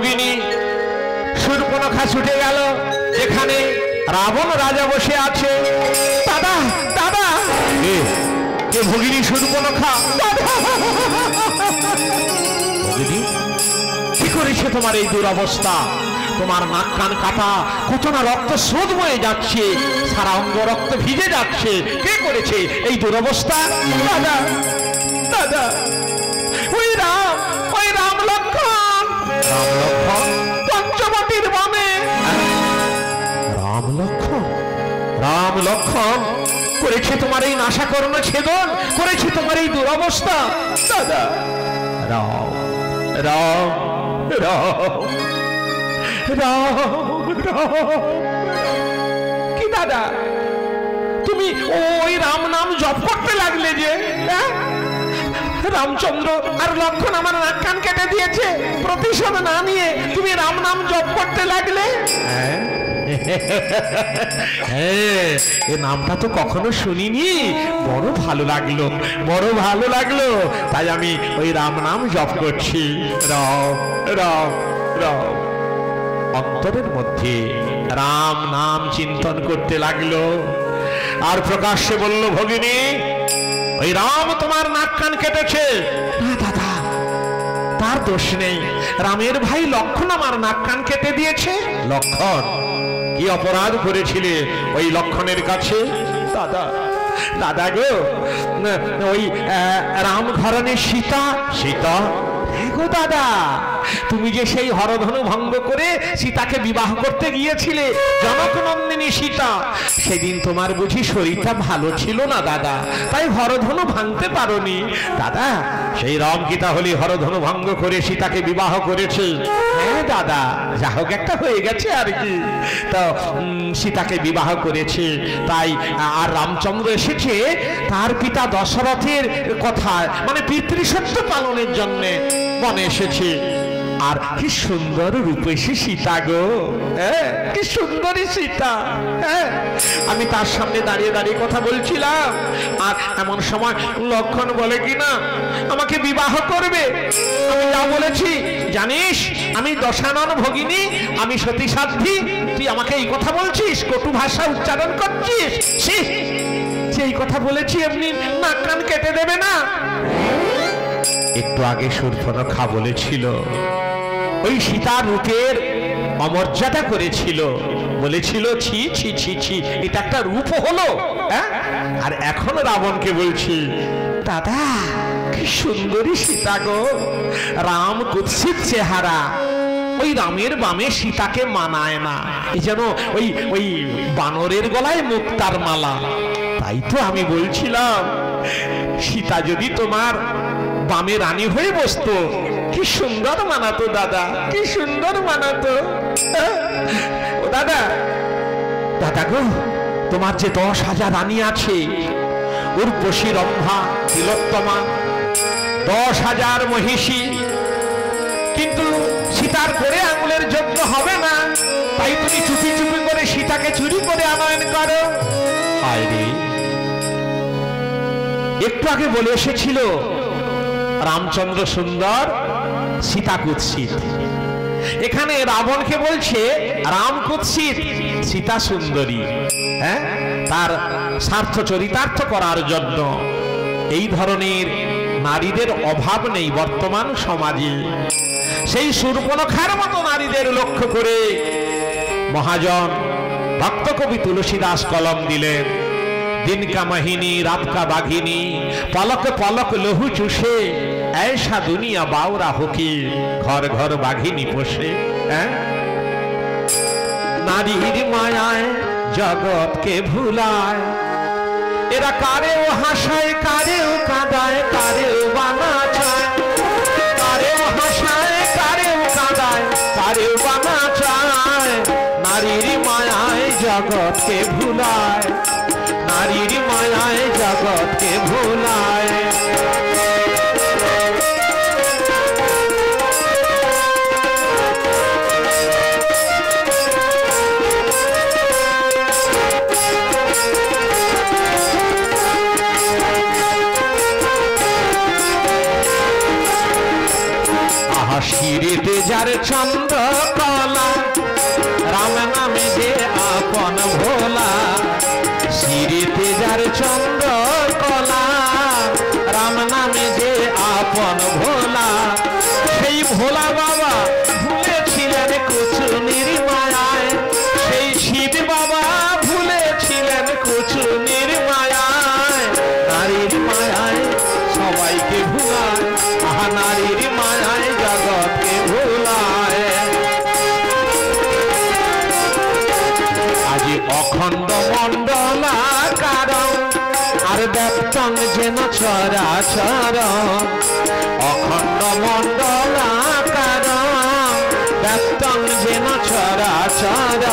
ভগিনী শূর্পণখা ছুটে গেল যেখানে রাবণ রাজা বসে আছে। দাদা দাদা, কে ভগিনী শূর্পণখা? ভগিনী, কি করেছে তোমার এই দুরবস্থা? তোমার নাক কান কাটা, কত না রক্ত স্রোত বয়ে যাচ্ছে, সারা অঙ্গ রক্ত ভিজে যাচ্ছে। কে করেছে এই দুরবস্থা? দাদা দাদা, ওই রাম লক্ষ্মণ। রাম লক্ষ্মণ পঞ্চবটির বনে। রাম লক্ষ্মণ করেছে তোমার এই নাশাকর্ণ ছেদন, করেছে তোমার এই দুরবস্থা। দাদা, রাম রাম রাম কি দাদা, তুমি ওই রাম নাম জপ করতে লাগলে যে? রামচন্দ্র আর লক্ষ্মণ আমার নাক কান কেটে দিয়েছে, প্রতিশোধ না নিয়ে তুমি রাম নাম জপ করতে লাগলে? এ নামটা তো কখনো শুনিনি, বড় ভালো লাগলো, বড় ভালো লাগলো, তাই আমি ওই রাম নাম জপ করছি। রাম রাম রাম। অন্তরের মধ্যে রাম নাম চিন্তন করতে লাগলো আর প্রকাশ্যে বলল, ভগিনী, ওই রাম তোমার নাক কান কেটেছে। না দাদা, তার দোষ নেই, রামের ভাই লক্ষ্মণ আমার নাক কান কেটে দিয়েছে। লক্ষ্মণ? কি অপরাধ করেছিলে ওই লক্ষ্মণের কাছে? দাদা দাদা গো, ওই রাম ঘরানের সীতা। সীতা? গো দাদা, তুমি যে সেই হরধনু ভঙ্গ করে সীতাকে বিবাহ করতে গিয়েছিলে, জনকনন্দিনী সীতা, সেদিন তোমার বুঝি শরীরটা ভালো ছিল না দাদা, তাই হরধনু ভাঙতে পারোনি। দাদা, সেই রাম কি তাহলে হরধনু ভঙ্গ করে সীতাকে বিবাহ করেছে? হ্যাঁ দাদা, যা হোক একটা হয়ে গেছে আর কি। তো সীতাকে বিবাহ করেছে, তাই আর রামচন্দ্র এসেছে তার পিতা দশরথের কথা, মানে পিতৃসত্য পালনের জন্য বনে এসেছে। আর কি সুন্দর রূপসী সীতা গো, কি সুন্দরী সীতা। আমি তার সামনে দাঁড়িয়ে দাঁড়িয়ে কথা বলছিলাম, আর এমন সময় লক্ষ্মণ বলে কিনা আমাকে বিবাহ করবে। আমি যা বলেছি জানিস, আমি দশানন ভগিনী, আমি সতী সাধ্বী, তুই আমাকে এই কথা বলছিস, কটু ভাষা উচ্চারণ করছিস। সেই কথা বলেছি, এমনি নাক কান কেটে দেবে না? একটু আগে শূর্পণখা বলেছিল ওই সীতার রূপের অমর্যাদা করেছিল, বলেছিল ছি ছি ছি ছি, এটা একটা রূপ হলো। আর এখন রাবণকে বলছি, দাদা কি সুন্দরী সীতা গো, রাম কুৎসিত চেহারা, ওই রামের বামে সীতাকে মানায় না, এই যেন ওই বানরের গলায় মুক্তার মালা। তাই তো আমি বলছিলাম, সীতা যদি তোমার বামে রানী হয়ে বসতো, কি সুন্দর মানাতো দাদা, কি সুন্দর মানাতো। ও দাদা, দাদা গো, তোমার যে 10,000 রানী আছে, উর্বশী, রম্ভা, তিলোত্তমা, 10,000 মহিষী, কিন্তু সীতার করে আঙুলের যোগ্য হবে না, তাই তুমি চুপি চুপি করে সীতাকে চুরি করে আনয়ন করো। আরে, একটু আগে বলে এসেছিল রামচন্দ্র সুন্দর, সীতা কুৎসিত। এখানে রাবণকে বলছে রাম কুৎসিত, সীতা সুন্দরী। তার স্বার্থ চরিতার্থ করার জন্য। এই ধরনের নারীদের অভাব নেই বর্তমান সমাজে। সেই শূর্পণখার মতো নারীদের লক্ষ্য করে মহাজন ভক্ত কবি তুলসীদাস কলম দিলেন, दिन का महीनी रात का बाघिनी, पलक पलक लहू चूसे, ऐसा दुनिया बावरा होके घर घर बाघिनी पोषे। नारीर मायाय जगत के भुलाय, एरा कारेओ हासाय कारेओ कादाय कारेओ बाना चाय, कारेओ हासाय कारेओ कादाय कारेओ बाना चाय। नारीर मायाय जगत के भुलाय, नारीर मायाय जगत के भुलाय। आहा शिरेते जार চন্দ্রকলা রাম নামে যে আপন ভোলা শিরিতে যার চন্দ্রকলা রাম নামে যে আপন ভোলা সেই ভোলা বাবা ভুলেছিলেন কুচুনির মায়ায় সেই শিব বাবা ভুলেছিলেন কুচুনির মায়ায় নারীর মায়ায় সবাইকে ভুলায় আহা নারীর মায়ায় জগৎকে ভুলায় আজি অখণ্ড মণ্ডলাকার আর ব্যক্তং যেন চরাচর অখণ্ড মণ্ডলাকার ব্যক্তং যেন চরাচর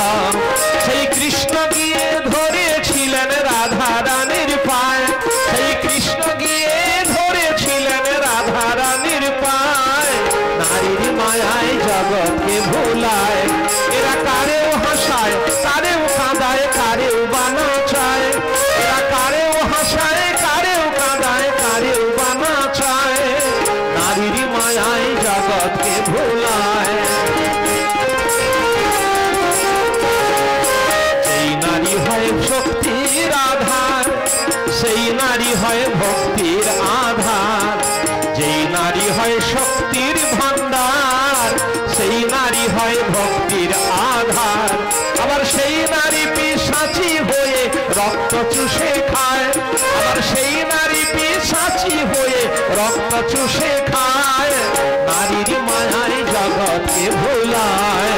সেই কৃষ্ণ গিয়ে ধরেছিলেন রাধা রানীর পায় সেই কৃষ্ণ গিয়ে ধরেছিলেন রাধা রানীর পায় নারীর মায়ায় জগৎকে ভুলায় এরা কারেও হাসায় কারেও কাঁদায় কারেও বানাচায় এরা কারেও হাসায় কারেও কাঁদায় কারেও বানাচায় নারীর মায়ায় জগৎকে ভুলায় সেই নারী হয় শক্তির আধার সেই নারী হয় ভক্তির আধার যেই নারী হয় শক্তির ভান্ডার সেই নারী হয় ভক্তির আধার আবার সেই নারী পিশাচী হয়ে রক্ত চুষে খায় আবার সেই নারী পিশাচী হয়ে রক্ত চুষে খায় নারীর মায়ায় জগৎকে ভুলায়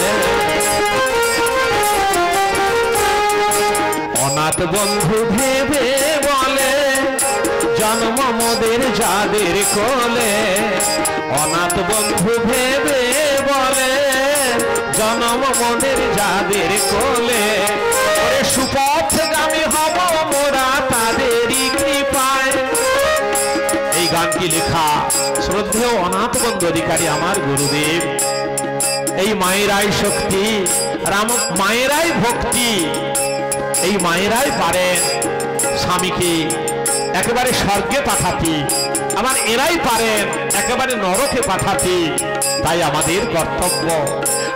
অনাথ বন্ধু ভেবে বলে জন্ম মোদের যাদের কোলে অনাথ বন্ধু ভেবে বলে জন্ম মোদের যাদের কোলে ওরে সুপথগামী হব মোরা তাদেরই কৃপায় এই গানটি লেখা শ্রদ্ধেয় অনাথ বন্ধু অধিকারী আমার গুরুদেব এই মায়েরাই শক্তি রাম মায়েরাই ভক্তি এই মায়েরাই পারেন স্বামীকে একেবারে স্বর্গে পাঠাতে আবার এরাই পারেন একেবারে নরকে পাঠাতে তাই আমাদের কর্তব্য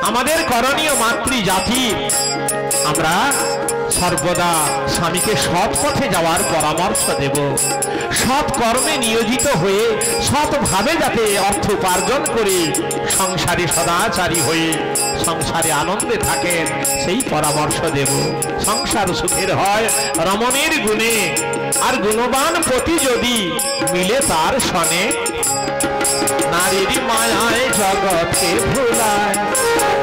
আমাদের করণীয় মাতৃ জাতি আমরা সর্বদা স্বামীকে সৎ পথে যাওয়ার পরামর্শ দেব সৎ কর্মে নিয়োজিত হয়ে সৎভাবে যাতে অর্থ উপার্জন করে সংসারে সদাচারী হয়ে সংসারে আনন্দে থাকেন সেই পরামর্শ দেব সংসার সুখের হয় রমণীর গুণে আর গুণবান পতি যদি মিলে তার সনে নারীর মায়ায় জগৎকে ভুলায়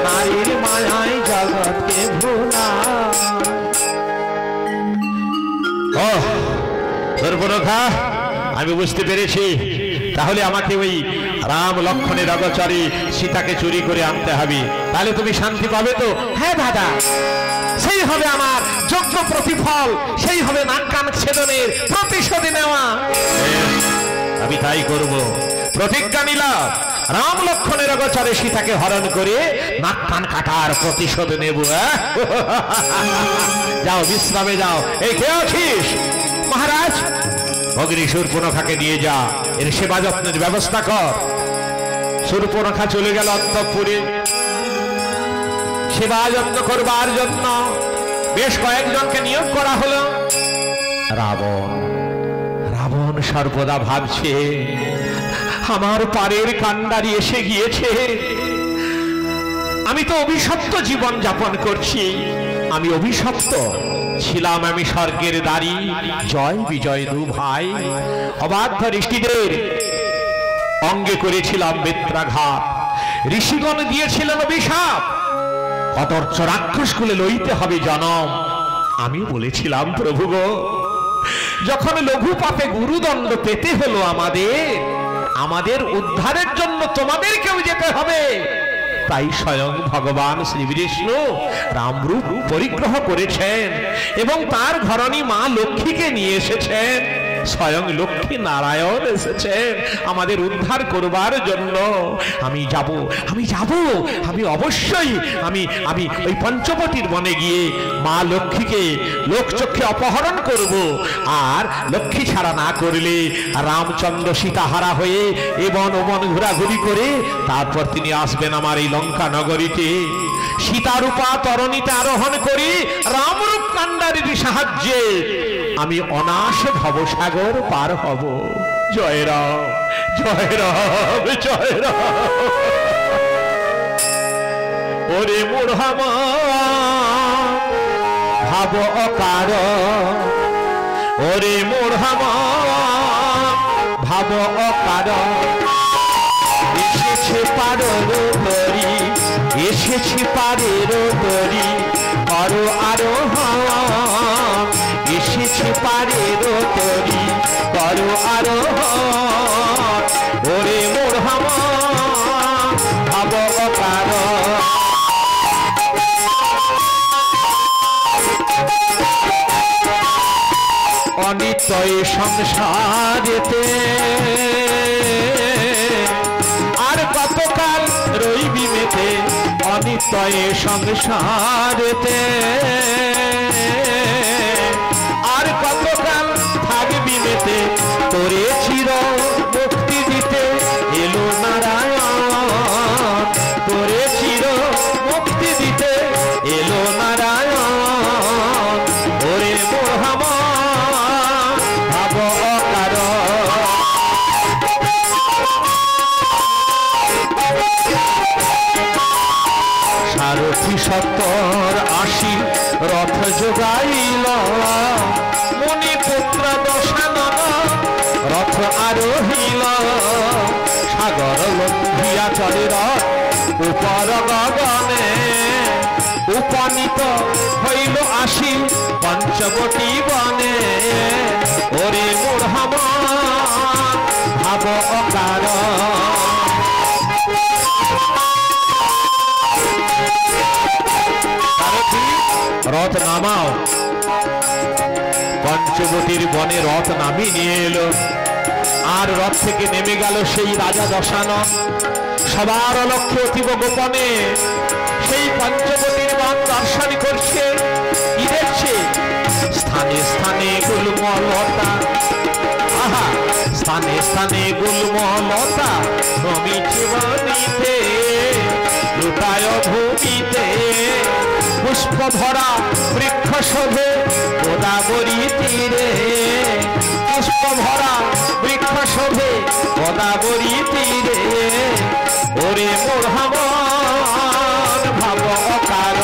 নারীর মায়ায় জগৎকে ভুলায় সর্বরক্ষা আমি বুঝতে পেরেছি তাহলে আমাকে ওই রাম লক্ষ্মণের অগোচরে সীতাকে চুরি করে আনতে হবে তাহলে তুমি শান্তি পাবে তো হ্যাঁ দাদা সেই হবে আমার যোগ্য প্রতিফল সেই হবে নাক কান ছেদনের প্রতিশোধ নেওয়া আমি তাই করব প্রতিজ্ঞা নিলাম রাম লক্ষ্মণের অগোচরে সীতাকে হরণ করে নাক কান কাটার প্রতিশোধ নেব যাও বিশ্রামে যাও এই কে আছিস মহারাজ অগ্নি শূর্পণখাকে নিয়ে যা এর সেবা যত্নের ব্যবস্থা কর শূর্পণখা চলে গেল অন্তঃপুরে সেবা যত্ন করবার জন্য বেশ কয়েকজনকে নিয়োগ করা হলো রাবণ রাবণ সর্বদা ভাবছে আমার পারের কান্ডারি এসে গিয়েছে আমি তো অভিশপ্ত জীবন যাপন করছি আমি অভিশপ্ত ছিলাম আমি স্বর্গের দাঁড়ি জয় বিজয় দু ভাই অবাধ্য ঋষিদের অঙ্গে করেছিলাম বেত্রাঘাত ঋষিগণ দিয়েছিলেন অভিশাপ অতর্চ রাক্ষস কুলে লইতে হবে জনম আমি বলেছিলাম প্রভু গো যখন লঘু পাপে গুরুদণ্ড পেতে হলো আমাদের উদ্ধারের জন্য তোমাদেরকেও যেতে হবে তাই স্বয়ং ভগবান শ্রী বিষ্ণু রামরূপ পরিগ্রহ করেছেন এবং তার ঘরণী মা লক্ষ্মীকে নিয়ে এসেছেন স্বয়ং লক্ষ্মী নারায়ণ এসেছেন আমাদের উদ্ধার করবার জন্য। আমি যাব, আমি অবশ্যই আমি ওই পঞ্চবটির বনে গিয়ে মা লক্ষ্মীকে লোকচক্ষে অপহরণ করব। আর লক্ষ্মী ছাড়া না করলে রামচন্দ্র সীতাহারা হয়ে এবন ওবন ঘোরাঘুরি করে তারপর তিনি আসবেন আমার এই লঙ্কা নগরীতে। সীতারূপা তরণীতে আরোহণ করি রামরূপ কাণ্ডারির সাহায্যে আমি অনায়াসে ভবসাগর পার হব। জয় রাম, জয় রাম, জয় রাম। ওরে মূঢ়মা ভাব অকার, ওরে মূঢ়মা ভাব অকার। এসেছে পারের তরি, এসেছে পারের তরি করো আরোহণ। এসেছে পারের তরি করো আরোহণ। ওরে মূঢ়মা ভাব অকার। অনিত্যয় সংসারেতে আর কতকাল রইবি মেতে। অনিত্যয় সংসারেতে আর কতকাল থাকবি মেতে। তোরে চির মুক্তি দিতে এলো নারায়ণ। তোরে চির মুক্তি দিতে এলো নারায়ণ। ওরে মূঢ়মা ভাব অকার। সারথি 70-80 রথ যোগাইল। মুনিপুত্র দশানন রথ আরোহিল। সাগর লঙ্ঘিয়া চলে রথ উপর গগনে। উপনীত হইল 80 পঞ্চবটী বনে। ওরে মূঢ়মা ভাব অকার। রথ নামাও। পঞ্চবটির বনে রথ নামিয়ে নিয়ে এলো। আর রথ থেকে নেমে গেল সেই রাজা দশানন। সবার লক্ষ্যে অতীব গোপনে সেই পঞ্চবটির বন দর্শন করছে। কি দেখছে? স্থানে স্থানে গুল্মলতা। আহা, স্থানে স্থানে গুল্মলতা নমিছে বনিতে। লুটায় ভূমিতে পুষ্প ভরা বৃক্ষ শোভে গোদাবরী তীরে। পুষ্প ভরা বৃক্ষ শোভে গোদাবরী তীরে। ওরে মূঢ়মা ভাব অকার।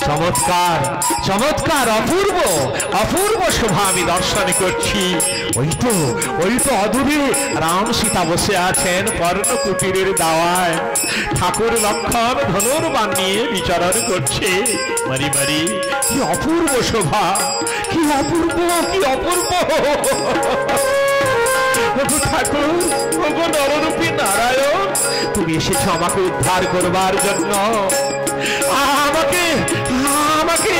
চমৎকার, চমৎকার, অপূর্ব অপূর্ব শোভা আমি দর্শন করছি। ওই তো অদূরে রাম সীতা বসে আছেন পর্ণ কুটিরের দাওয়ায়। ঠাকুর লক্ষণ ধনুর্বাণ নিয়ে বিচরণ করছে। মারি মারি কি অপূর্ব শোভা, কি অপূর্ব, কি অপূর্ব। ঠাকুর, ওগো নররূপী নারায়ণ, তুমি এসেছো আমাকে উদ্ধার করবার জন্য। আমাকে আমাকে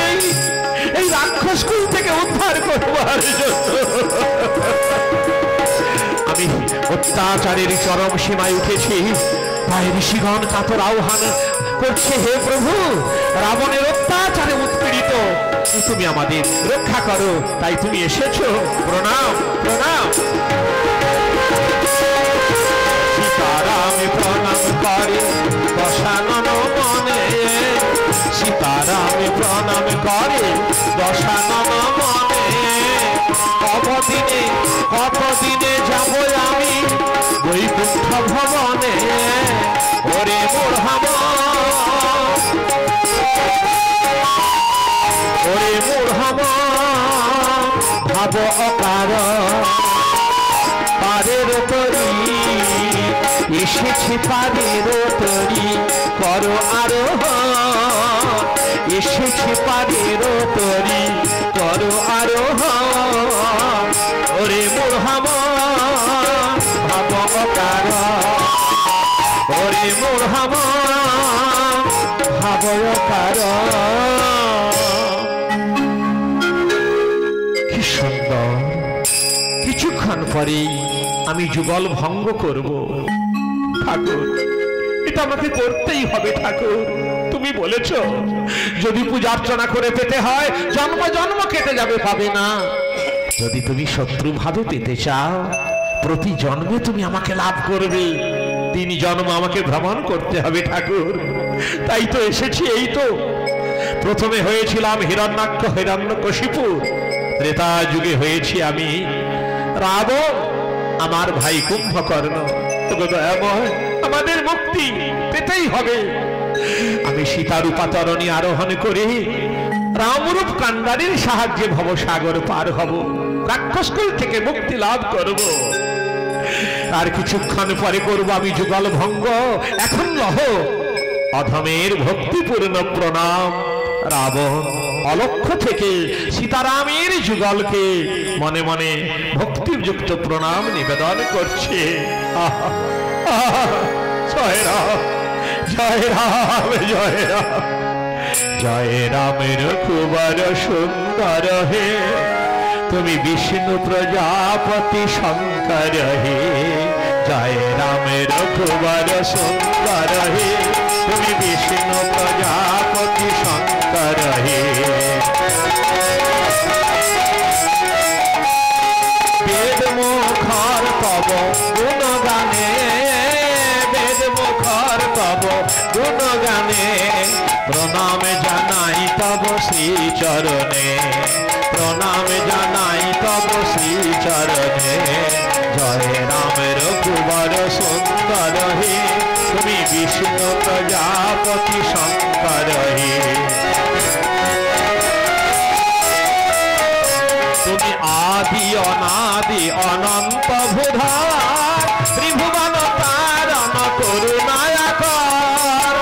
এই রাক্ষসকুল থেকে উদ্ধার করবার জন্য। আমি অত্যাচারের চরম সীমায় উঠেছি, তাই ঋষিগণ কাতর আহ্বান করছে, হে প্রভু, রাবণের অত্যাচারে উৎপীড়িত তুমি আমাদের রক্ষা করো। তাই তুমি এসেছো। প্রণাম, প্রণাম। সীতারামে প্রণাম করে দশানন মনে। সীতারামে প্রণাম করে দশানন মনে। কতদিনে যাব আমি বৈকুণ্ঠ ভবনে। ওরে মূঢ়মা, ওরে মূঢ়মা ভাব অকার। পারের তরি এসেছে, পারের তরি করো আরোহণ। এসেছে পারের তরি করো আরোহণ। ওরে মূঢ়মা ভাব অকার। ওরে মূঢ়মা ভাব অবয়কার। কি সুন্দর! কিছুক্ষণ পরেই আমি যুগল ভঙ্গ করব। ঠাকুর, এটা আমাকে করতেই হবে। ঠাকুর, তুমি বলেছ যদি পূজা অর্চনা করে পেতে হয় জন্ম জন্ম কেটে যাবে, পাবে না। যদি তুমি শত্রু ভাবে পেতে চাও প্রতি জন্মে তুমি আমাকে লাভ করবে। 3 জন্ম আমাকে ভ্রমণ করতে হবে। ঠাকুর, তাই তো এসেছি। এই তো প্রথমে হয়েছিলাম হিরণ্যাক্ষ হিরণ্যকশিপু, ত্রেতা যুগে হয়েছি আমি রাবণ, আমার ভাই কুম্ভকর্ণ। আমাদের মুক্তি পেতেই হবে। আমি সীতারূপা তরণী আরোহণ করে রামরূপ কান্ডারির সাহায্যে ভবসাগর পার হব, রাক্ষসকুল থেকে মুক্তি লাভ করব। আর কিছুক্ষণ পরে করব আমি যুগল ভঙ্গ। এখন লহ অধমের ভক্তিপূর্ণ প্রণাম। রাবণ অলক্ষ্য থেকে সীতারামের যুগলকে মনে মনে ভক্তিযুক্ত প্রণাম নিবেদন করছে। জয় রাম, জয় রাম, জয় রাম। জয় রামের কুমার সুন্দর হে, তুমি বিষ্ণু প্রজাপতি শঙ্কর হে। জয় রামের কুমার সুন্দর হে, তুমি বিষ্ণু প্রজাপতি শঙ্কর হে। বেদ মুখর তব গুণগানে, বেদ মুখর তব গুণগানে, প্রণাম জানাই তব শ্রী চরণে, প্রণাম জানাই তব শ্রী চরণে। জয় রামের কুমার সুন্দর হে, তুমি বিষ্ণু প্রজাপতি শঙ্কর হে। তুমি আদি অনাদি অনন্ত ভূধার, ত্রিভুবন তারণ করুণায়কর।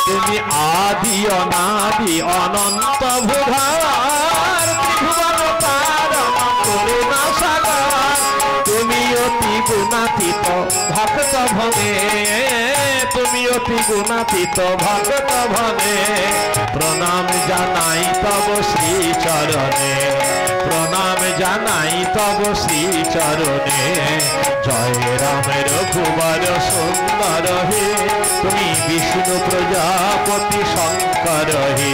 তুমি আদি অনাদি অনন্ত ভূধার, ত্রিভুবন তারণ করুণাসাগর। তুমি অতি গুণাতীত ভক্ত ভনে, তুমি অতি গুণাতীত ভক্ত ভনে। প্রণাম জানাই তব শ্রী চরণে, প্রণাম জানাই তব শ্রী চরণে। জয় রামের কুমার সুন্দর হে, তুমি বিষ্ণু প্রজাপতি শঙ্কর হে।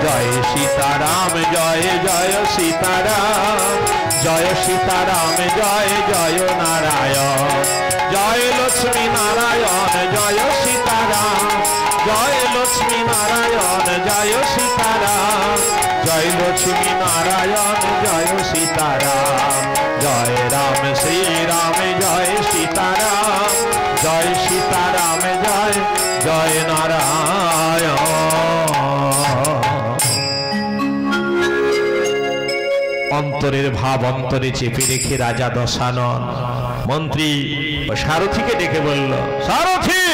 জয় সীতারাম, জয় জয় সীতারাম, জয় সীতারাম, জয় জয় নারায়ণ। জয় লক্ষ্মী নারায়ণ, জয় সীতারাম, জয় লক্ষ্মী নারায়ণ, জয় সীতারাম। জয় লক্ষ্মী নারায়ণ, জয় সীতারাম। জয় রাম শ্রী রাম, জয় সীতারাম, জয় সীতারাম, জয় জয় নারায়ণ। অন্তরের ভাব অন্তরে চেপে রেখে রাজা দশানন মন্ত্রী ও সারথীকে ডেকে বলল, সারথী,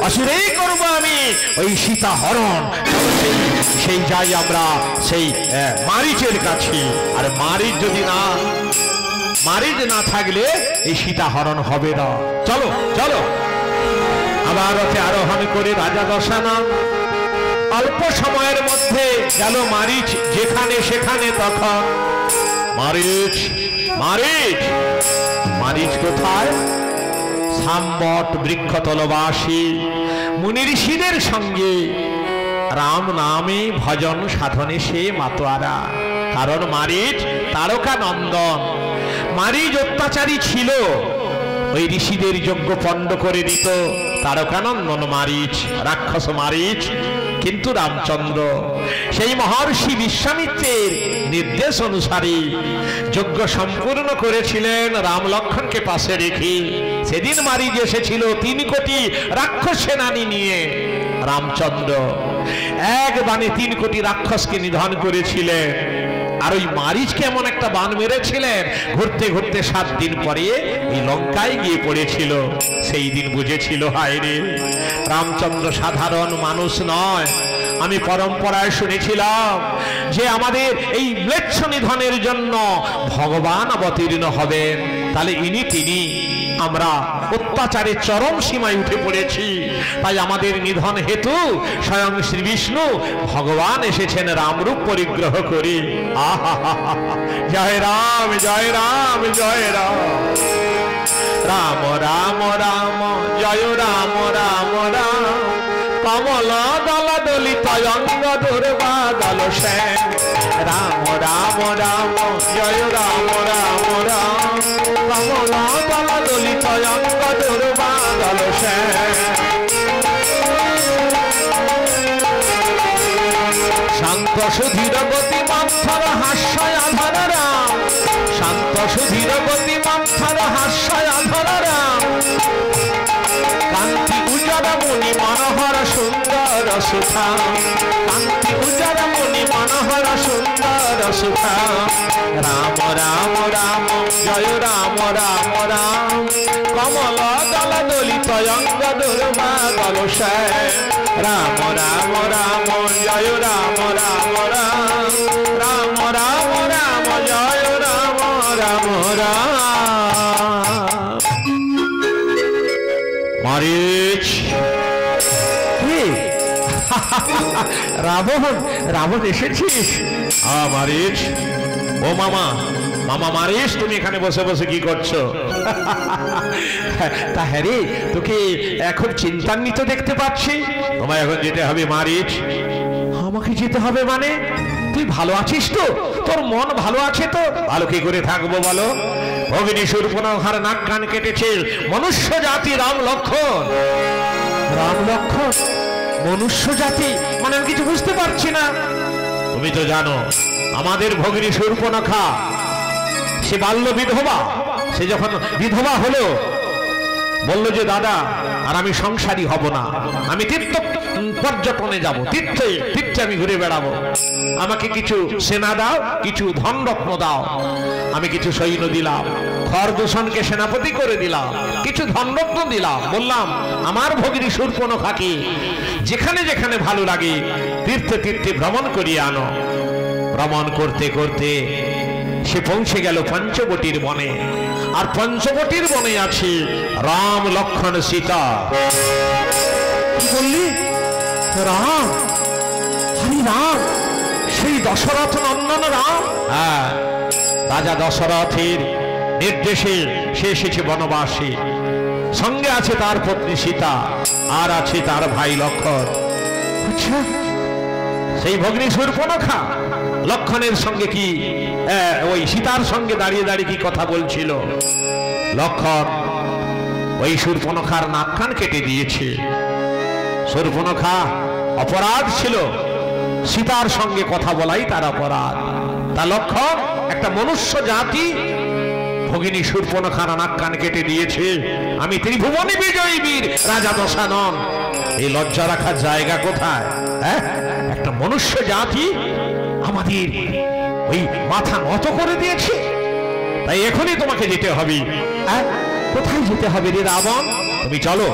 অসুরেই করবো আমি ওই সীতা হরণ। সেই যাই আমরা সেই মারিচের কাছে। আর মারিচ না থাকলে এই সীতা হরণ হবে না। চলো চলো। আবার রথে আরোহণ করে রাজা দশানন অল্প সময়ের মধ্যে গেল মারিচ যেখানে সেখানে। তখন মারিচ, মারিচ, মারিচ কোথায়? সাম্বট বৃক্ষতলবাসী মুনি ঋষিদের সঙ্গে রাম নামে ভজন সাধনে সে মাতোয়ারা। কারণ মারিচ তারকা নন্দন। মারিচ অত্যাচারী ছিল, ওই ঋষিদের যজ্ঞ পণ্ড করে দিত। তারকানন্দন মারিচ, রাক্ষস মারিচ। কিন্তু রামচন্দ্র সেই মহর্ষি বিশ্বামিত্রের নির্দেশ অনুসারে যজ্ঞ সম্পূর্ণ করেছিলেন রাম লক্ষ্মণকে পাশে রেখে। সেদিন মারিচ এসেছিল 3 কোটি রাক্ষস সেনানী নিয়ে। রামচন্দ্র এক বাণে 3 কোটি রাক্ষসকে নিধন করেছিলেন। আর ওই মারিচকে এমন একটা বান মেরেছিলেন, ঘুরতে ঘুরতে 7 দিন পরে এই লঙ্কায় গিয়ে পড়েছিল। সেই দিন বুঝেছিল, হায় রে, রামচন্দ্র সাধারণ মানুষ নয়। আমি পরম্পরায় শুনেছিলাম যে আমাদের এই ম্লেচ্ছ নিধনের জন্য ভগবান অবতীর্ণ হবেন। তাহলে তিনি আমরা অত্যাচারের চরম সীমায় উঠে পড়েছি। তাই আমাদের নিধন হেতু স্বয়ং শ্রী বিষ্ণু ভগবান এসেছেন রামরূপ পরিগ্রহ করে। আহা, জয় রাম জয় রাম জয় রাম, রাম রাম রাম জয় রাম রাম রাম, কমল দল দলিত অঙ্গ দুর্বা দল শ্যাম, রাম রাম রাম জয় রাম রাম রাম, কমল দল দলিত অঙ্গ দুর্বা দল শ্যাম। শান্ত সুধীর গতি মন্থর হাস্যয় আধর রাম, শান্ত সুধীর গতি মন্থর হাস্যয় আধর রাম, কান্তি উজ্জ্বল মুনি মনোহর সুন্দর সুখা, কান্তি উজ্জ্বল মুনি মনোহর সুন্দর সুখা, রাম রাম রাম জয় রাম রাম রাম, কমল দল দলিত অঙ্গ দুর্বা দল শ্যাম, রাম রাম রাম জয় রাম রাম রাম, রাম রাম রাম জয় রাম রাম রাম। মারিচ রাবণ, রাবণ এসেছিস? মারিচ, ও মামা, মামা মারিচ, তুমি এখানে বসে বসে কি করছো? তা হ্যাঁ রে, তোকে এখন চিন্তান্বিত দেখতে পাচ্ছি। তোমায় এখন যেতে হবে মারিচ। আমাকে যেতে হবে মানে? তুই ভালো আছিস তো? তোর মন ভালো আছে তো? ভালো কি করে থাকবো বলো? ভগিনী শূর্পণখার নাক কান কেটেছে মনুষ্য জাতি রাম লক্ষণ। রাম লক্ষণ মনুষ্য জাতি মানে আমি কিছু বুঝতে পারছি না। তুমি তো জানো আমাদের ভগিনী শূর্পণখা সে বাল্য বিধবা। সে যখন বিধবা হলো বলল যে দাদা আর আমি সংসারী হব না, আমি তীর্থ পর্যটনে যাব, তীর্থে তীর্থে আমি ঘুরে বেড়াবো, আমাকে কিছু সেনা দাও, কিছু ধন রত্ন দাও। আমি কিছু সৈন্য দিলাম, খরদূষণকে সেনাপতি করে দিলাম, কিছু ধন রত্ন দিলাম, বললাম আমার ভগিনী শূর্পণখাকে যেখানে যেখানে ভালো লাগে তীর্থে তীর্থে ভ্রমণ করিয়ে আনো। ভ্রমণ করতে করতে সে পৌঁছে গেল পঞ্চবটির বনে। আর পঞ্চবটির বনে আছে রাম লক্ষণ সীতা। কি বললি? রাম? আরে রাম সেই দশরথ নন্দন রাম? হ্যাঁ, রাজা দশরথের নির্দেশে সে এসেছে বনবাসে। সঙ্গে আছে তার পত্নী সীতা, আর আছে তার ভাই লক্ষণ। আচ্ছা, সেই ভগ্নী শূর্পণখা লক্ষণের সঙ্গে কি ওই সীতার সঙ্গে দাঁড়িয়ে দাঁড়িয়ে কি কথা বলছিল? লক্ষণ ওই শূর্পণখার নাক কান কেটে দিয়েছে। শূর্পণখা অপরাধ ছিল, সীতার সঙ্গে কথা বলাই তার অপরাধ। তা লক্ষণ একটা মনুষ্য জাতি ভগিনী শূর্পণখার নাক কান কেটে দিয়েছে। আমি ত্রিভুবনী বিজয়ী বীর রাজা দশানন, এই লজ্জা রাখার জায়গা কোথায়? হ্যাঁ, একটা মনুষ্য জাতি আমাদের ওই মাথা নত করে দিয়েছে। তাই এখনই তোমাকে যেতে হবে। কোথায় যেতে হবে রে রাবণ? তুমি চলো,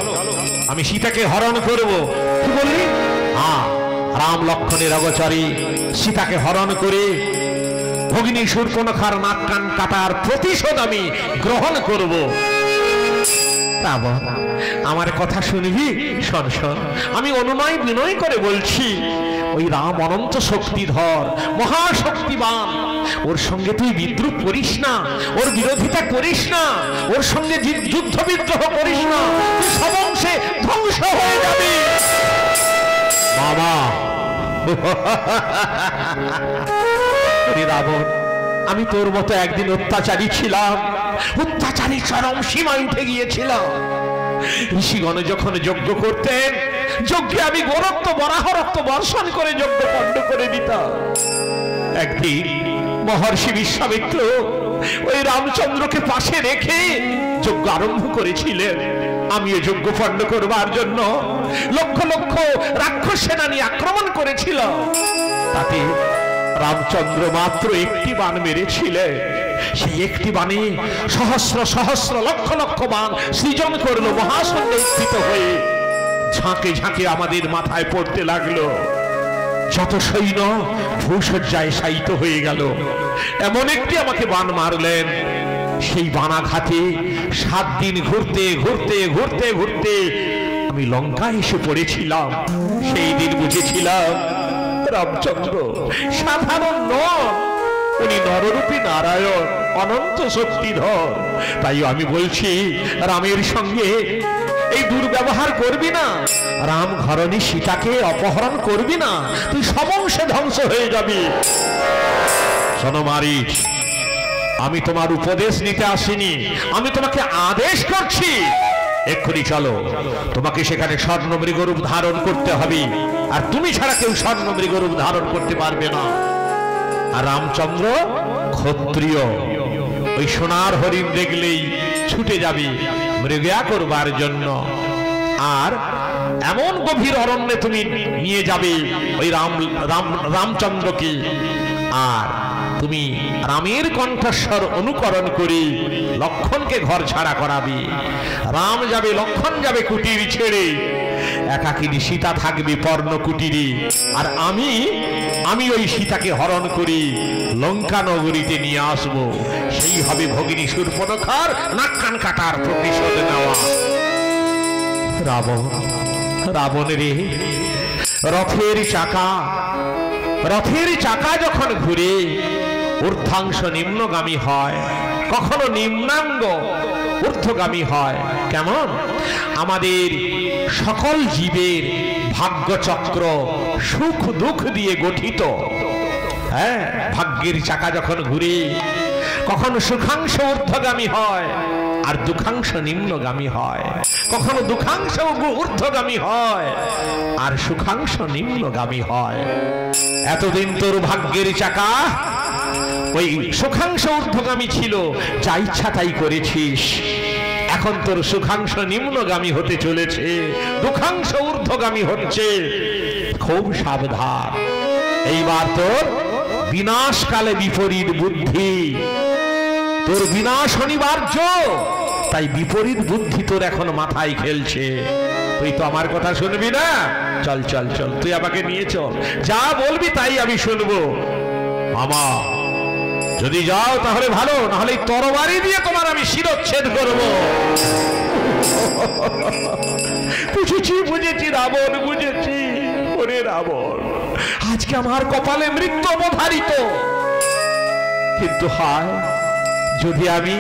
আমি সীতাকে হরণ করব। কি বললি? হ্যাঁ, রাম লক্ষণের অগোচরে সীতাকে হরণ করে ভগিনী শূর্পণখার নাক কান কাটার প্রতিশোধ আমি গ্রহণ করব। রাবণ, আমার কথা শুনবি? শোন শোন, আমি অনুনয় বিনয় করে বলছি, ওই রাম অনন্ত শক্তিধর, মহাশক্তিবান, ওর সঙ্গে তুই বিদ্রুপ করিস না, ওর বিরোধিতা করিস না, ওর সঙ্গে যুদ্ধ বিদ্রোহ করিস না, তুই সব অংশে ধ্বংস হয়ে যাবি। বাবা রাবণ, আমি তোর মতো একদিন অত্যাচারী ছিলাম, অত্যাচারী চরম সীমায় উঠে গিয়েছিলাম। ঋষিগণ যখন যজ্ঞ করতেন, যজ্ঞে আমি গোরক্ত বরাহ রক্ত বর্ষণ করে যজ্ঞ পণ্ড করে দিতাম। একদিন মহর্ষি বিশ্বামিত্র ওই রামচন্দ্রকে পাশে রেখে যজ্ঞ আরম্ভ করেছিলেন। আমিও যজ্ঞ পণ্ড করবার জন্য লক্ষ লক্ষ রাক্ষস সেনা নিয়ে আক্রমণ করেছিল। তাতে রামচন্দ্র মাত্র একটি বাণ মেরেছিলেন। সেই একটি বাণে সহস্র সহস্র লক্ষ লক্ষ বাণ সৃজন করলো, মহাসন্ধ্যে স্থিত হয়ে ঝাঁকে ঝাঁকে আমাদের মাথায় পড়তে লাগলো। যত সৈন্য ভূসজ্জায় শায়িত হয়ে গেল। এমন একটি আমাকে বাণ মারলেন, সেই বানাঘাটে 7 দিন ঘুরতে ঘুরতে ঘুরতে ঘুরতে আমি লঙ্কা এসে পড়েছিলাম। সেই দিন বুঝেছিলাম রামচন্দ্র সাধারণ নন, উনি নররূপী নারায়ণ, অনন্ত শক্তিধর। তাই আমি বলছি রামের সঙ্গে এই দুর্ব্যবহার করবি না, রাম ঘরণী সীতাকে অপহরণ করবি না, তুই সমংশে ধ্বংস হয়ে যাবি। শোনো মারিচ, আমি তোমার উপদেশ নিতে আসিনি, আমি তোমাকে আদেশ করছি, এক্ষুনি চলো, তোমাকে সেখানে স্বর্ণ মৃগরূপ ধারণ করতে হবে, আর তুমি ছাড়া কেউ স্বর্ণ মৃগরূপ ধারণ করতে পারবে না। আর রামচন্দ্র ক্ষত্রিয়, ওই সোনার হরিণ দেখলেই ছুটে যাবে মৃগয়া করবার জন্য। আর এমন গভীর অরণ্যে তুমি নিয়ে যাবে ওই রামচন্দ্রকে, আর তুমি রামের কণ্ঠস্বর অনুকরণ করে লক্ষণকে ঘর ছাড়া করাবে। রাম যাবে, লক্ষণ যাবে কুটির ছেড়ে, একাকিনী সীতা থাকবে পর্ণ কুটিরে, আর আমি ওই সীতাকে হরণ করি লঙ্কা নগরীতে নিয়ে আসবো। সেই হবে ভগিনী শূর্পণখার নাক কান কাটার প্রতিশোধ নেওয়া। রাবণ রে, রথের চাকা যখন ঘুরে ঊর্ধ্বাংশ নিম্নগামী হয়, কখনো নিম্নাঙ্গ ঊর্ধ্বগামী হয়। কেমন? আমাদের সকল জীবের ভাগ্যচক্র সুখ দুঃখ দিয়ে গঠিত। হ্যাঁ, ভাগ্যের চাকা যখন ঘুরে কখনো সুখাংশ ঊর্ধ্বগামী হয় আর দুঃখাংশ নিম্নগামী হয়, কখনো দুঃখাংশ ঊর্ধ্বগামী হয় আর সুখাংশ নিম্নগামী হয়। এতদিন তোর ভাগ্যের চাকা ওই সুখাংশ ঊর্ধ্বগামী ছিল, যা ইচ্ছা তাই করেছিস। এখন তোর সুখাংশ নিম্নগামী হতে চলেছে, দুঃখাংশ ঊর্ধ্বগামী হচ্ছে। খুব সাবধান, এইবার তোর বিনাশকালে বিপরীত বুদ্ধি, তোর বিনাশ অনিবার্য, তাই বিপরীত বুদ্ধি তোর এখন মাথায় খেলছে। তুই তো আমার কথা শুনবি না? চল চল চল, তুই আমাকে নিয়ে চল, যা বলবি তাই আমি শুনবো। মামা, যদি যাও তাহলে ভালো, নাহলে তরবারি দিয়ে তোমার আমি শিরচ্ছেদ করব। বুঝেছি রাবণ, বুঝেছি। ওরে রাবণ, আজকে আমার কপালে মৃত্যু অবধারিত, কিন্তু হায়, যদি আমি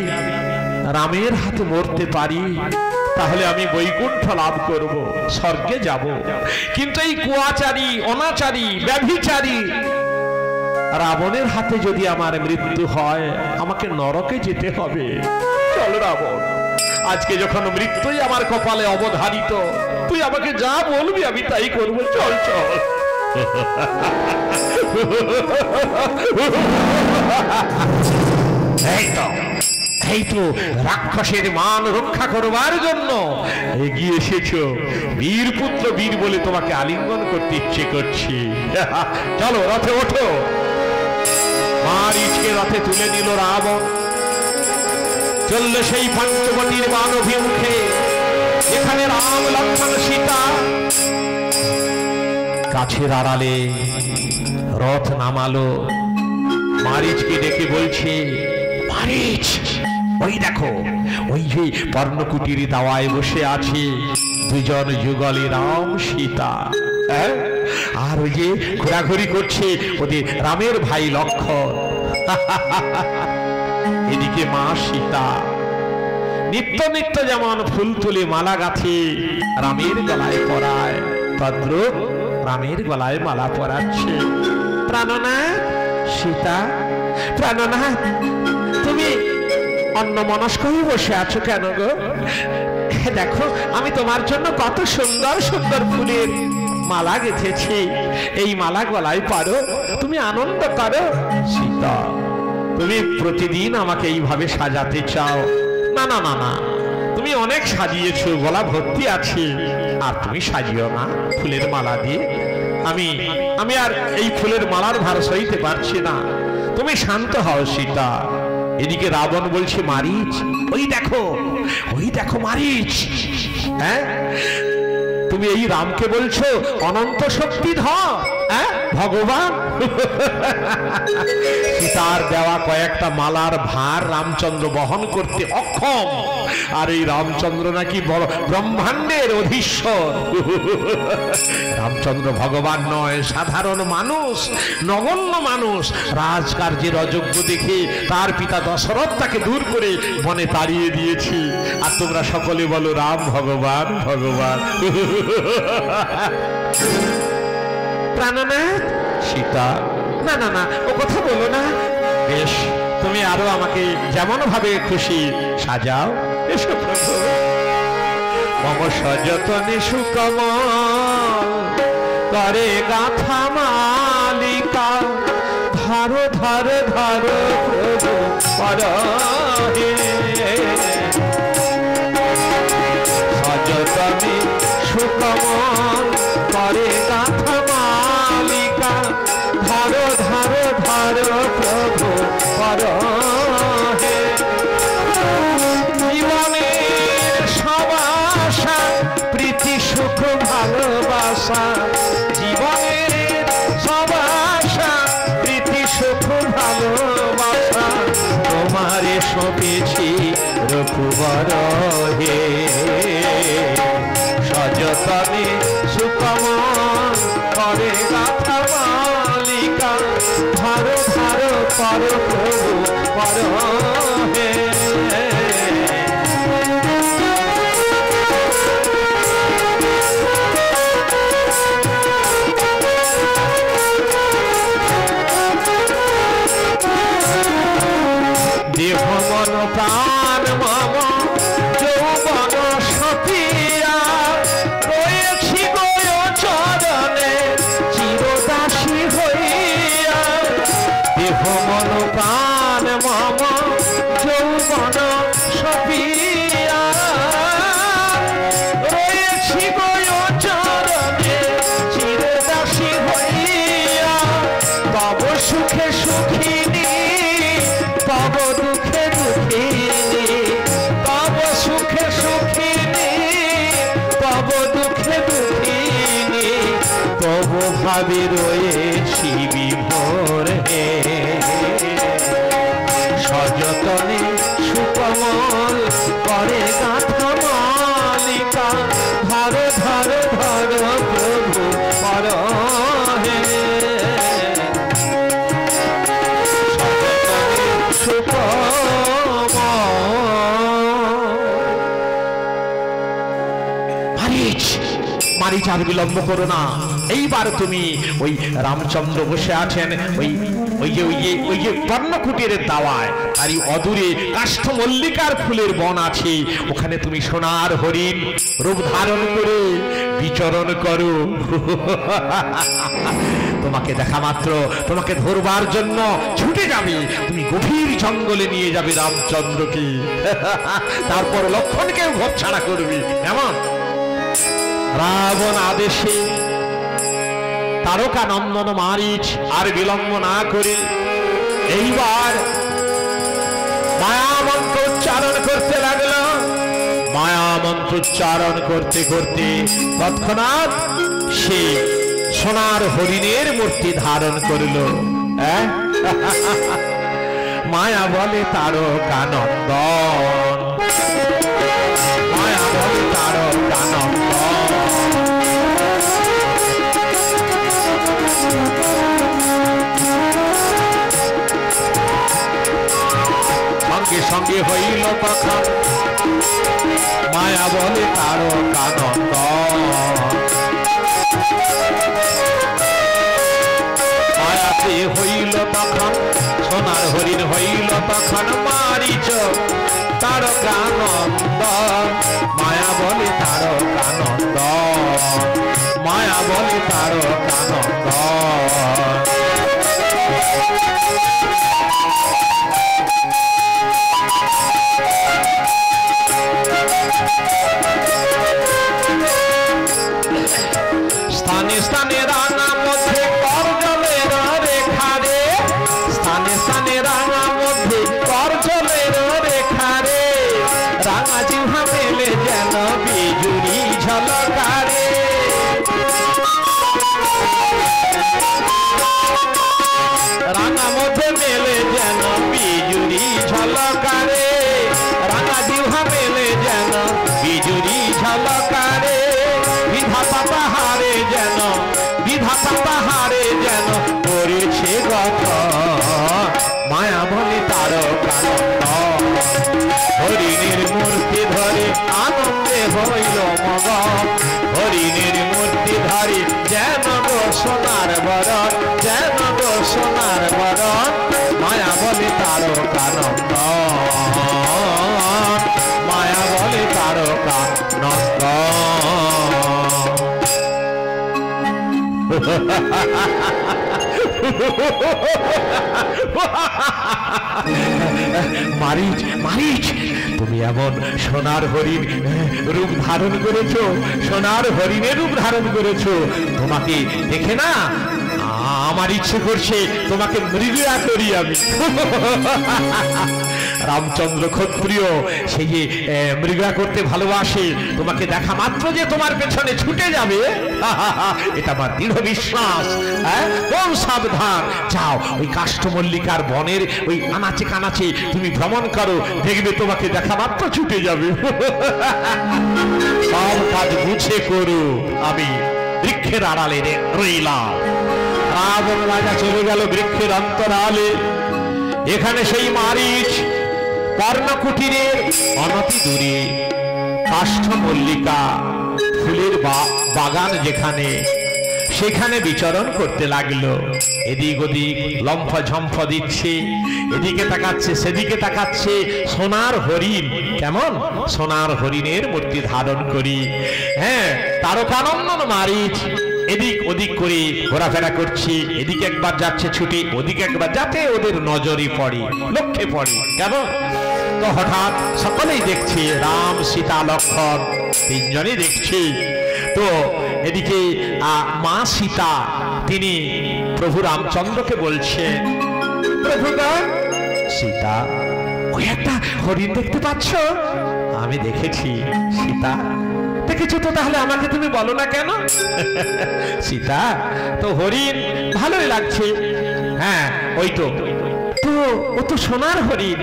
রামের হাতে মরতে পারি তাহলে আমি বৈকুণ্ঠ লাভ করব, স্বর্গে যাব। কিন্তু এই কুয়াচারী, অনাচারী, ব্যভিচারী রাবণের হাতে যদি আমার মৃত্যু হয়, আমাকে নরকে যেতে হবে। চল রাবণ, আজকে যখন মৃত্যুই আমার কপালে অবধারিত, তুই আমাকে যা বলবি আমি তাই করব। চল চল। এই তো রাক্ষসের মান রক্ষা করবার জন্য এগিয়ে এসেছো। বীর পুত্র বীর বলে তোমাকে আলিঙ্গন করতে ইচ্ছে করছি। চলো, রথে ওঠো। মারীচকে রথে তুলে নিল রাবণ, চলল সেই পঞ্চবটির বান অভিমুখে, যেখানে রাম লক্ষ্মণ সীতা। গাছের আড়ালে রথ নামালো, মারীচকে ডেকে বলছে, মারীচ, ওই দেখো, ওই যে পর্ণকুটির দাওয়ায় বসে আছে দুজন যুগলে রাম সীতা। আর ওই যে ঘোরাঘুরি করছে ওদের রামের ভাই লক্ষ্মণ। এদিকে মা সীতা নিত্য নিত্য যেমন ফুল তুলে মালা গাঁথে রামের গলায় পরায়, তদ্রূপ রামের গলায় মালা পরাচ্ছে। প্রাণনাথ, সীতা, প্রাণনাথ, তুমি অন্যমনস্ক হয়ে বসে আছো কেন গো? দেখো, আমি তোমার জন্য কত সুন্দর সুন্দর ফুলের মালা গেঁথেছি, এই মালা গলায় পারো, তুমি আনন্দ করো। সীতা, তুমি প্রতিদিন আমাকে এইভাবে সাজাতে চাও? না না না না, তুমি অনেক সাজিয়েছো, গলা ভর্তি আছে, আর তুমি সাজিও না ফুলের মালা দিয়ে। আমি আর এই ফুলের মালার ভার সইতে পারছি না, তুমি শান্ত হও সীতা। এদিকে রাবণ বলছে, মারীচ, ওই দেখো মারীচ, হ্যাঁ, তুমি এই রামকে বলছো অনন্ত শক্তিধর, ভগবান সীতার দেওয়া কয়েকটা মালার ভার রামচন্দ্র বহন করতে অক্ষম, আর এই রামচন্দ্র নাকি বড় ব্রহ্মাণ্ডের অধীশ্বর। রামচন্দ্র ভগবান নয়, সাধারণ মানুষ, নগণ্য মানুষ। রাজকার্যের অযোগ্য দেখে তার পিতা দশরথ তাকে দূর করে বনে তাড়িয়ে দিয়েছি, আর তোমরা সকলে বলো রাম ভগবান ভগবান। প্রাণনাথ, সীতা, না না না, ও কথা বলো না। বেশ, তুমি আরো আমাকে যেমন ভাবে খুশি সাজাও। এসো প্রভু। মম সযতনে সুকমল করে গাথা মালিকা, ধারো ধারো ধারো প্রভু পরহে। সযতনে সুকমল করে গাথা মালিকা, ধারো ধারো ধারো প্রভু পরহে। জীবনের সব আশা প্রীতি সুখ ভালোবাসা, জীবনের সব আশা প্রীতি সুখ ভালোবাসা, তোমারে সপেছি রঘুবর হে। সযতনে সুকমল করে গাথা মালিকা, ধারো ধারো পর প্রভু পর হে। দেহ মন প্রাণ মম যৌবন সতিয়া, রয়েছি গয় চরণে চিরদাসী হইয়া। দেহ মন প্রাণ মম যৌবন সপিয়া, রয়েছি গয় চরণে চিরদাসী হইয়া। তব সুখে সুখিনী, তব দুঃখে দুঃখিনী, তব সুখে সুখিনী, তব দুঃখে দুঃখিনী, তব ভাবে রয়েছি বিভোর হে। সযতনে সুকমল করে গাথা মালিকা, ধারো ধারো ধারো প্রভু পর হে। মারিচ, আর বিলম্ব করো না। এইবার তুমি ওই রামচন্দ্র বসে আছেন ওই যে পর্ণকুটির দাওয়ায়, তারই অদূরে কাষ্ঠমল্লিকার ফুলের বন আছে, ওখানে তুমি সোনার হরিণ রূপ ধারণ করে বিচরণ করো। তোমাকে দেখা মাত্র তোমাকে ধরবার জন্য ছুটে যাবে, তুমি গভীর জঙ্গলে নিয়ে যাবে রামচন্দ্রকে। তারপর লক্ষণকে ঘর ছাড়া করবি। এমন রাবণ আদেশে তারকা নন্দন মারিচ আর বিলম্ব না করে এইবার মায়া মন্ত্র উচ্চারণ করতে লাগলো। মায়া মন্ত্র উচ্চারণ করতে করতে তৎক্ষণাৎ সে সোনার হরিণের মূর্তি ধারণ করিল। মায়া বলে তারকা নন্দন, মায়া বলে তারকা নন্দন। সঙ্গে সঙ্গে হইল তখন মায়া বলে তারকা নন্দন। মায়াতে হইল তখন সোনার হরিণ হইল তখন মারিচ তারকা নন্দন। মায়া বলে তারকা নন্দন, মায়া বলে তারকা নন্দন। স্থানে স্থানে রাঙা মধ্যে করজলের রেখা রে, স্থানে স্থানে রাঙা মধ্যে করজলের রেখা রে, রাঙা জিহ্বা মেলে যেন বিজুরি ঝলকারে। ডানা মধ্যে মেলে যেন বিজুরি ঝলকারে, রাঙা জিহ্বা মেলে যেন বিজুরি ঝলকারে, বিধাতা তাহারে যেন, বিধাতা তাহারে যেন করেছে গঠন, মায়া বলে তার কারণ। হরিণের মূর্তি ধরে আনন্দে হইল মগন, হরিণের মূর্তি ধরে যেন গো সোনার বরণ, যেন গো সোনার বরণ, মায়া বলে তার কারণ, মায়া বলে তার কানন্দ। মারিচ, মারিচ, তুমি এমন সোনার হরিণ রূপ ধারণ করেছো, সোনার হরিণের রূপ ধারণ করেছো, তোমাকে দেখে না আমার ইচ্ছে করছে তোমাকে মৃগয়া করি আমি। রামচন্দ্র ক্ষত্রিয় সেই যে মৃগয়া করতে ভালোবাসে, তোমাকে দেখা মাত্র যে তোমার পেছনে ছুটে যাবে, এটা আমার দৃঢ় বিশ্বাস। কোন সাবধান, যাও ওই কাষ্ঠমল্লিকার বনের ওই আনাচে কানাচে তুমি ভ্রমণ করো, দেখবে তোমাকে দেখা মাত্র ছুটে যাবে। সব কাজ বুঝে করো, আমি বৃক্ষের আড়ালে রইলাম। রাবণ রাজা চলে গেল বৃক্ষের অন্তরালে। এখানে সেই মারিচ পর্ণকুটিরের অনতি দূরে কাষ্ঠমল্লিকা ফুলের বাগান যেখানে, সেখানে বিচরণ করতে লাগলো। এদিক ওদিক লম্ফ ঝম্ফ দিচ্ছে, এদিকে তাকাচ্ছে সেদিকে তাকাচ্ছে। সোনার হরিণ, কেমন সোনার হরিণের মূর্তি ধারণ করি, হ্যাঁ তারকানন্দন মারিচ এদিক ওদিক করে ঘোরাফেরা করছে, এদিকে একবার যাচ্ছে ছুটে, ওদিকে একবার, যাতে ওদের নজরে পড়ে, লক্ষ্যে পড়ে। কেমন তো হঠাৎ সকলেই দেখছে, রাম সীতা লক্ষ্মণ তিনজনই দেখছে। তো এদিকে মা সীতা তিনি প্রভু রামচন্দ্রকে বলছেন, প্রভু সীতা ওই একটা হরিণ দেখতে পাচ্ছ? আমি দেখেছি। সীতা দেখেছো তো, তাহলে আমাকে তুমি বলো না কেন? সীতা তো হরিণ ভালোই লাগছে, হ্যাঁ ওই তো, তো ও তো সোনার হরিণ।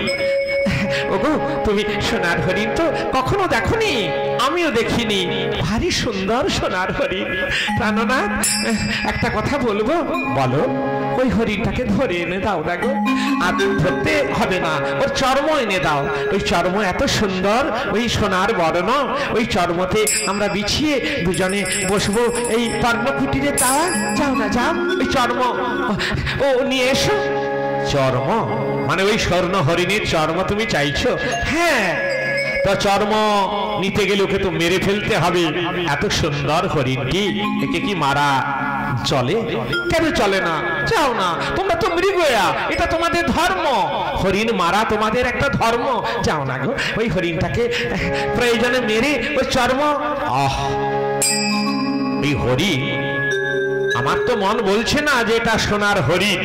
ওগো তুমি সোনার হরিণ তো কখনো দেখোনি? আমিও দেখিনি, ভারী সুন্দর সোনার হরিণ। প্রাণনাথ একটা কথা বলবো? বলো। ওই হরিণটাকে ধরে এনে দাও না গো। আর ধরতে হবে না, ওর চর্ম এনে দাও। ওই চর্ম এত সুন্দর, ওই সোনার বর্ণ, ওই চর্মতে আমরা বিছিয়ে দুজনে বসবো এই পর্ণকুটিরে। যাও যাও না, যাও ওই চর্ম ও নিয়ে এসো। চর্ম মানে ওই স্বর্ণ হরিণের চর্ম তুমি চাইছো? হ্যাঁ, তো চর্ম নিতে গেলে ওকে তো মেরে ফেলতে হবে। এত সুন্দর হরিণটি, একে কি মারা চলে? কেন চলে না? যাও না, তোমরা তো মৃগয়া, এটা তোমাদের ধর্ম। হরিণ মারা তোমাদের একটা ধর্ম। যাও না গো, ওই হরিণটাকে প্রয়োজনে মেরে ওই চর্ম। এই হরিণ, আমার তো মন বলছে না যে এটা সোনার হরিণ,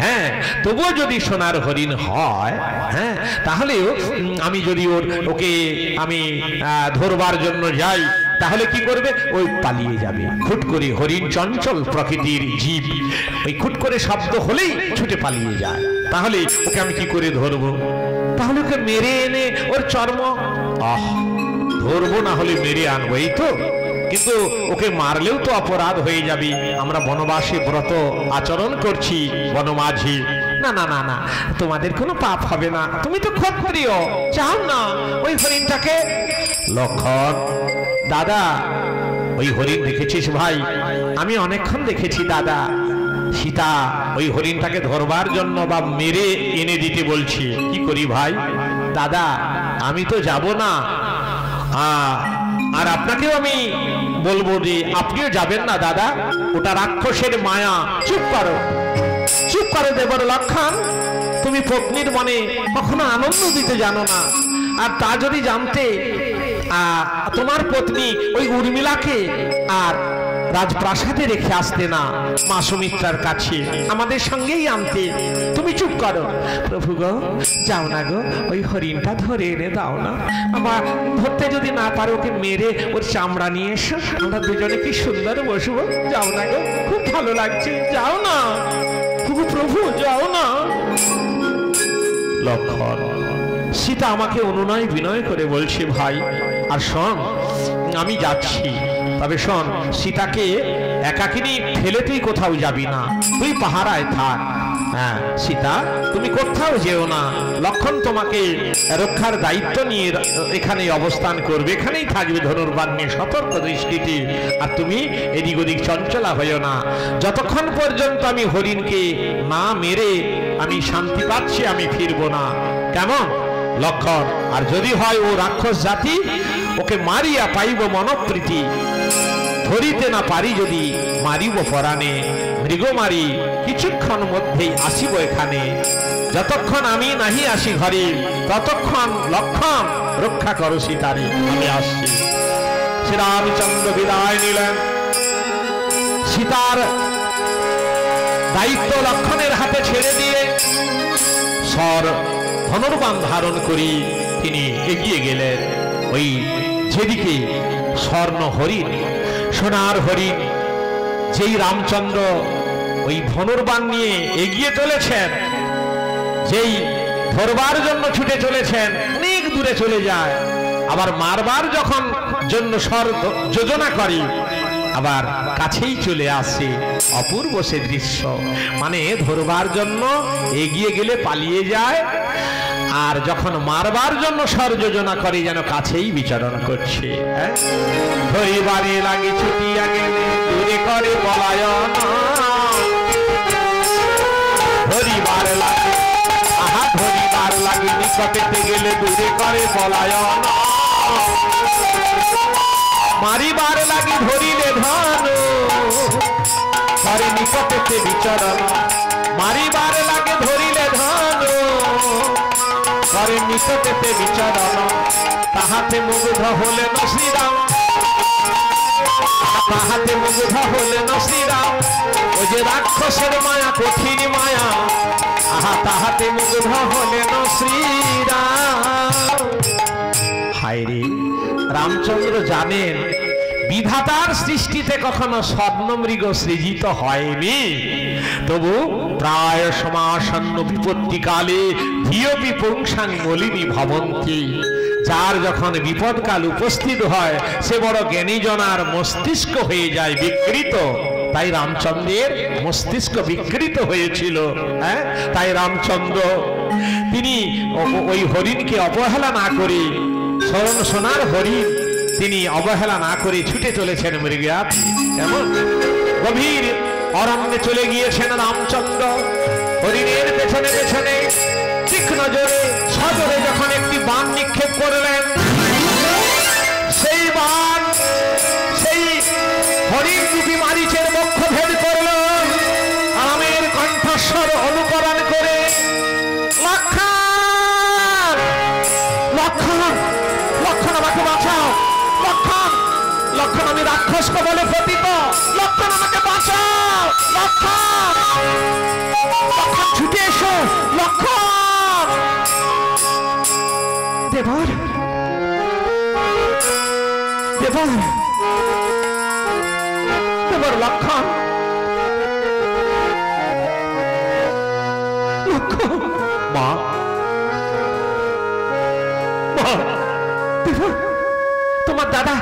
হ্যাঁ তবুও যদি সোনার হরিণ হয়, হ্যাঁ তাহলেও আমি যদি ওকে আমি ধরবার জন্য যাই, তাহলে কি করবে? ওই পালিয়ে যাবে খুট করে। হরিণ চঞ্চল প্রকৃতির জীব, ওই খুট করে শব্দ হলেই ছুটে পালিয়ে যায়। তাহলে ওকে আমি কি করে ধরবো? তাহলে ওকে মেরে এনে ওর চর্ম ধরবো, না হলে মেরে আনবো, এই তো। কিন্তু ওকে মারলেও তো অপরাধ হয়ে যাবে। আমরা বনবাসে ব্রত আচরণ করছি, বনমাঝি। না না না না, তোমাদের কোনো পাপ হবে না, তুমি তো ক্ষত্রিয়। চাও না ওই হরিণটাকে? লক্ষণ দাদা, ওই হরিণ দেখেছিস ভাই? আমি অনেকক্ষণ দেখেছি দাদা। সীতা ওই হরিণটাকে ধরবার জন্য বা মেরে এনে দিতে বলছি, কি করি ভাই? দাদা আমি তো যাব না, আর আপনাকেও আমি বলবো যে আপনিও যাবেন না দাদা, ওটা রাক্ষসের মায়া। চুপ করো, চুপ করো দেবর লক্ষণ। তুমি পত্নীর মনে কখনো আনন্দ দিতে জানো না। আর তা যদি জানতে, তোমার পত্নী ওই উর্মিলাকে আর রাজপ্রাসাদে রেখে আসতে না, মা সুমিত্রার কাছে আমাদের সঙ্গেই আনতে। তুমি চুপ করো। প্রভু গো, যাও না গো, ওই হরিণটা ধরে এনে দাও না। আমার ধরতে যদি না পারো, ওকে মেরে ওর চামড়া নিয়ে এসো, আমরা দুজনে কি সুন্দর বসবো। যাও না গো, খুব ভালো লাগছে, যাও না, খুব ওগো প্রভু যাও না। লক্ষণ, সীতা আমাকে অনুনয় বিনয় করে বলছে ভাই আর শোন আমি যাচ্ছি, তবে শোন সীতাকে একাকিনী ফেলে তুই কোথাও যাবি না, তুই পাহারায় থাক। হ্যাঁ সীতা তুমি কোথাও যেও না, লক্ষণ তোমাকে রক্ষার দায়িত্ব নিয়ে এখানে অবস্থান করবে, এখানেই থাকবে ধনুর্বাণ নিয়ে সতর্ক দৃষ্টিতে। আর তুমি এদিক ওদিক চঞ্চলা হইও না, যতক্ষণ পর্যন্ত আমি হরিণকে না মেরে আমি শান্তি পাচ্ছি আমি ফিরবো না। কেমন লক্ষণ? আর যদি হয় ও রাক্ষস জাতি, ওকে মারিয়া পাইব মনপ্রীতি, ধরিতে না পারি যদি মারিব পরাণে, মৃগ মারি কিছুক্ষণ মধ্যেই আসিব এখানে, যতক্ষণ আমি নাহি আসি ঘরে ততক্ষণ লক্ষণ রক্ষা করো সীতারে, আমি আসছি। শ্রীরামচন্দ্র বিদায় নিলেন, সীতার দায়িত্ব লক্ষণের হাতে ছেড়ে দিয়ে সর ধনুর্বাণ ধারণ করি তিনি এগিয়ে গেলেন ওই যেদিকে স্বর্ণ হরিণ সোনার হরিণ যেই রামচন্দ্র ওই ধনুর্বাণ নিয়ে এগিয়ে চলেছেন, যেই ধরবার জন্য ছুটে চলেছেন অনেক দূরে চলে যায়, আবার মারবার যখন জন্য স্বর যোজনা করি আবার কাছেই চলে আসে। অপূর্ব সে দৃশ্য, মানে ধরবার জন্য এগিয়ে গেলে পালিয়ে যায়, আর যখন মারবার জন্য স্বর যোজনা করে যেন কাছেই বিচরণ করছে। ধরিবারে লাগে ছুটিয়া গেলে দূরে করে পলায়ন, ধরিবার লাগে আহা ধরিবার লাগে নিকটেতে গেলে দূরে করে পলায়ন, মারিবার লাগে ধরিলে ধন করে নিকটেতে বিচরণ, মারিবার লাগে ধরিলে ধন করে নিকটেতে বিচরণ, তাহাতে মুগ্ধ হলেন শ্রীরাম, তাহাতে মুগ্ধ হলেন শ্রীরাম, ওই যে রাক্ষসের মায়া কঠিন মায়া, আহা তাহাতে মুগ্ধ হলেন শ্রীরাম। হায় রে, রামচন্দ্র জানেন বিধাতার সৃষ্টিতে কখনো স্বর্ণমৃগ সৃজিত হয়নি, তবু প্রায় সমাসন্ন বিপত্তিকালে ধিয়পি পুংসাং মলিনী ভবন্তি, যার যখন বিপদকাল উপস্থিত হয় সে বড় জ্ঞানীজনার মস্তিষ্ক হয়ে যায় বিকৃত। তাই রামচন্দ্রের মস্তিষ্ক বিকৃত হয়েছিল। হ্যাঁ, তাই রামচন্দ্র তিনি ওই হরিণকে অবহেলা না করে, সোনার হরিণ তিনি অবহেলা না করে ছুটে চলেছেন মৃগয়াত। এমন গভীর অরণ্যে চলে গিয়েছেন রামচন্দ্র, হরিণের পেছনে পেছনে তীক্ষ্ণ জোরে সজোরে যখন একটি বাণ নিক্ষেপ করলেন, সেই বাণ সেই হরিণ রূপী মারীচের বক্ষ ভেদ করল। রামের কণ্ঠস্বর অনুকরণ করে লক্ষণ লক্ষণ লক্ষণ আমাকে বাঁচাও, লক্ষণ লক্ষণ আমি রাক্ষস কবলে পতিত, লক্ষণ আমাকে বাঁচাও, লক্ষণ লক্ষণ ছুটে এসো, লক্ষণ। দেবর দেবর দেবর লক্ষণ লক্ষণ, মা মা দেবর তোমার দাদা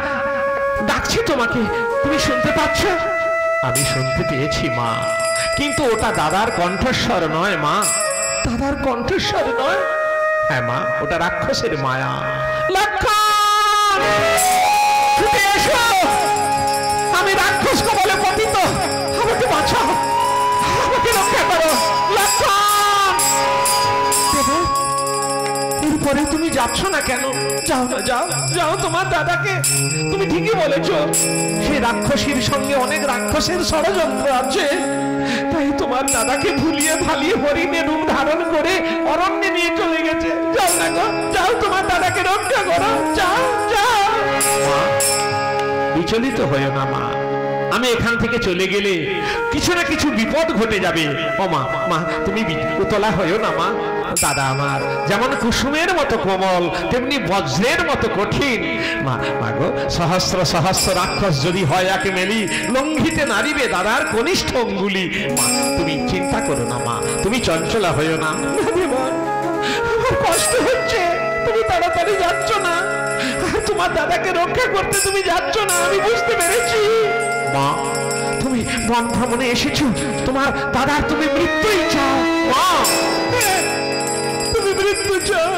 ডাকছে তোমাকে, তুমি শুনতে পাচ্ছ? আমি শুনতে পেয়েছি মা, কিন্তু ওটা দাদার কণ্ঠস্বর নয় মা, দাদার কণ্ঠস্বর নয়। হ্যাঁ মা, ওটা রাক্ষসের মায়া। লক্ষণ ছুটে এসো, আমি রাক্ষস কবলে পতিত, আমাকে বাঁচাও, আমাকে রক্ষা করো, লক্ষণ। এরপরে তুমি যাচ্ছ না কেন? যাও না, যাও যাও, তোমার দাদাকে, তুমি ঠিকই বলেছ, সে রাক্ষসীর সঙ্গে অনেক রাক্ষসের ষড়যন্ত্র আছে, তাই তোমার দাদাকে ভুলিয়ে ভালিয়ে হরিণের রূপ ধারণ করে অরণ্যে নিয়ে চলে গেছে। যাও না গো, যাও, তোমার দাদাকে রক্ষা করো, যাও যাও। মা বিচলিত হয়েও না মা, আমি এখান থেকে চলে গেলে কিছু না কিছু বিপদ ঘটে যাবে। ও মা, মা তুমি উতলা হয়েও না মা। দাদা আমার যেমন কুসুমের মতো কোমল তেমনি বজ্রের মতো কঠিন। মা গো, সহস্র সহস্র রাক্ষস যদি হয় একে মেলি, লঙ্ঘিতে নারিবে দাদার কনিষ্ঠ অঙ্গুলি। মা তুমি চিন্তা করো না মা, তুমি চঞ্চলা হয়েও না। আমার কষ্ট হচ্ছে, তুমি তাড়াতাড়ি যাচ্ছ না, তোমার দাদাকে রক্ষা করতে তুমি যাচ্ছ না, আমি বুঝতে পেরেছি। মা তুমি বন ভ্রমণে এসেছো, তোমার দাদার তুমি মৃত্যুই চাও। মা তুমি মৃত্যু চাও,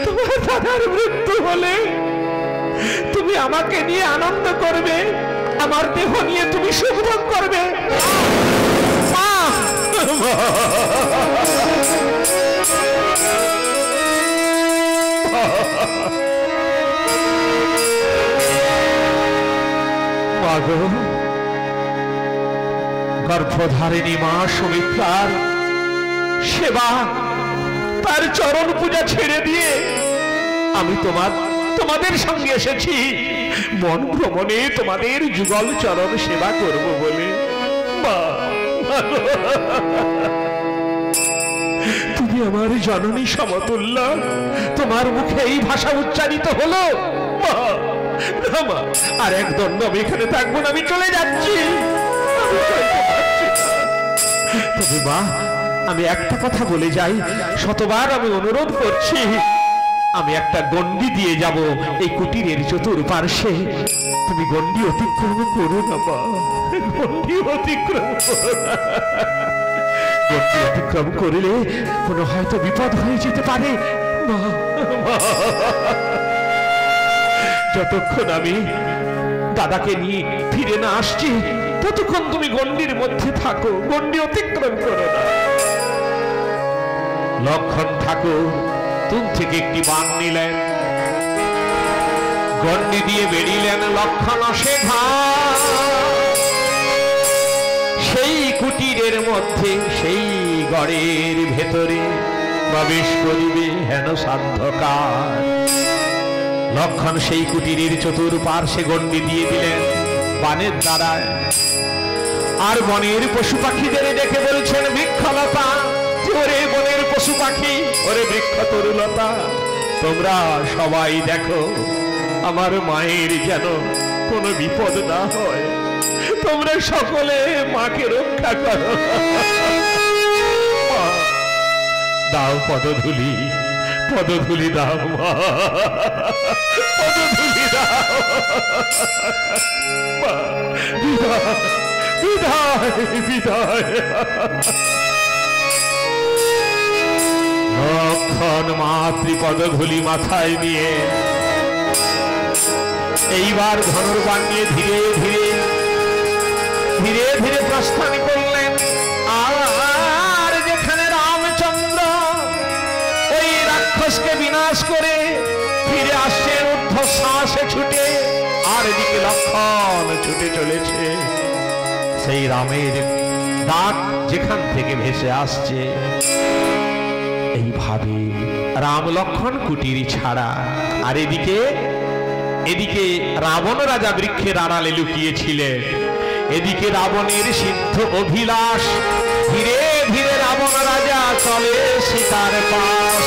তোমার দাদার মৃত্যু হলে তুমি আমাকে নিয়ে আনন্দ করবে, আমার দেহ নিয়ে তুমি সুখ ভোগ করবে। মা গর্ভধারিণী মা সুমিত্রার সেবা, তার চরণ পূজা ছেড়ে দিয়ে আমি তোমাদের সঙ্গে এসেছি মন ভ্রমণে, তোমাদের যুগল চরণ সেবা করব বলে। মা তুমি আমার জননী সমতুল্য, তোমার মুখে এই ভাষা উচ্চারিত হলো। মা আর এক দণ্ড আমি এখানে থাকবো না, আমি চলে যাচ্ছি। তবে মা আমি একটা কথা বলে যাই, শতবার আমি অনুরোধ করছি, আমি একটা গণ্ডি দিয়ে যাব এই কুটিরের চতুর্পার্শ্বে, তুমি গণ্ডি অতিক্রম করো না মা, গণ্ডি অতিক্রম করো না। গণ্ডি অতিক্রম করলে কোনো হয়তো বিপদ হয়ে যেতে পারে। মা যতক্ষণ আমি দাদাকে নিয়ে ফিরে না আসছি ততক্ষণ তুমি গণ্ডির মধ্যে থাকো, গণ্ডি অতিক্রম করো না। লক্ষণ ঠাকুর তুম থেকে একটি বান নিলেন, গণ্ডি দিয়ে বেরিলেন লক্ষণ সেই কুটিরের মধ্যে, সেই গড়ের ভেতরে প্রবেশ করিবে হেন সাধ্যকার। লক্ষণ সেই কুটিরের চতুর্পার্শ্বে গণ্ডি দিয়ে দিলেন বানের দ্বারায়, আর বনের পশু পাখিদের দেখে বলছেন বৃক্ষলতা, ওরে বনের পশু পাখি, ওরে বৃক্ষ তরুলতা, তোমরা সবাই দেখো আমার মায়ের যেন কোনো বিপদ না হয়, তোমরা সকলে মাকে রক্ষা করো। দাও পদধূলি, পদধূলি দাও মা, পদধূলি দাও। বিদায় বিদায়। লক্ষণ মাতৃপদধূলি মাথায় নিয়ে এইবার ধনুর্বাণ নিয়ে ধীরে ধীরে ধীরে ধীরে প্রস্থান করলেন। আর যেখানে রামচন্দ্র ওই রাক্ষসকে বিনাশ করে ফিরে আসছেন ঊর্ধ্বশ্বাসে ছুটে, আর এদিকে লক্ষণ ছুটে চলেছে সেই রামের ডাক যেখান থেকে ভেসে আসছে। এইভাবে রাম লক্ষণ কুটির ছাড়া, আর এদিকে রাবণ রাজা বৃক্ষের আড়ালে লুকিয়েছিলেন। এদিকে রাবণের সিদ্ধ অভিলাষ, ধীরে ধীরে রাবণ রাজা চলে সীতার পাশ।